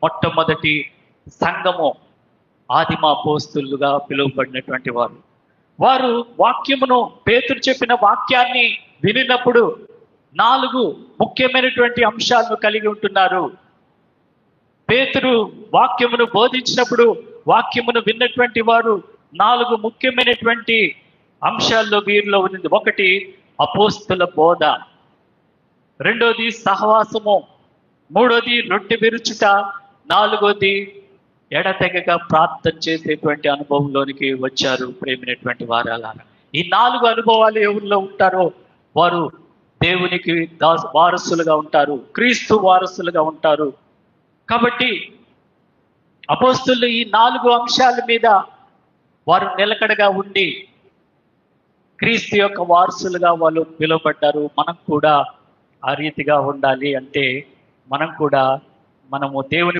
మొట్టమొదటి సంఘము ఆదిమ అపోస్తలుగా పిలువబడినటువంటి వారు వాక్యమును, పేతురు చెప్పిన వాక్యాన్ని వినినప్పుడు 4 ముఖ్యమైనటువంటి అంశాలను కలిగి ఉంటున్నారు. పేతురు వాక్యమును బోధించినప్పుడు వాక్యమును విన్నటువంటి వారు 4 ముఖ్యమైనటువంటి అంశాల్లో వీరిలో ఉన్నది. 1 అపోస్తల బోధ, 2ది సహవాసము, 3ది రొట్టె విరుచుట, 4ది ఎడతెగక ప్రార్థన చేసేటువంటి అనుభవంలోనికి వచ్చారు. ప్రేమైనటువంటి వారాలారా, ఈ 4 అనుభవాలు ఎవరిలో ఉంటారో వారు దేవునికి వారసులుగా ఉంటారు, క్రీస్తు వారసులుగా ఉంటారు. కాబట్టి అపోస్తలులు ఈ 4 అంశాల మీద వారు నిలకడగా ఉండి క్రీస్తు యొక్క వారసులుగా వాళ్ళు పిలువబడ్డారు. మనం కూడా ఆ రీతిగా ఉండాలి. అంటే మనము దేవుని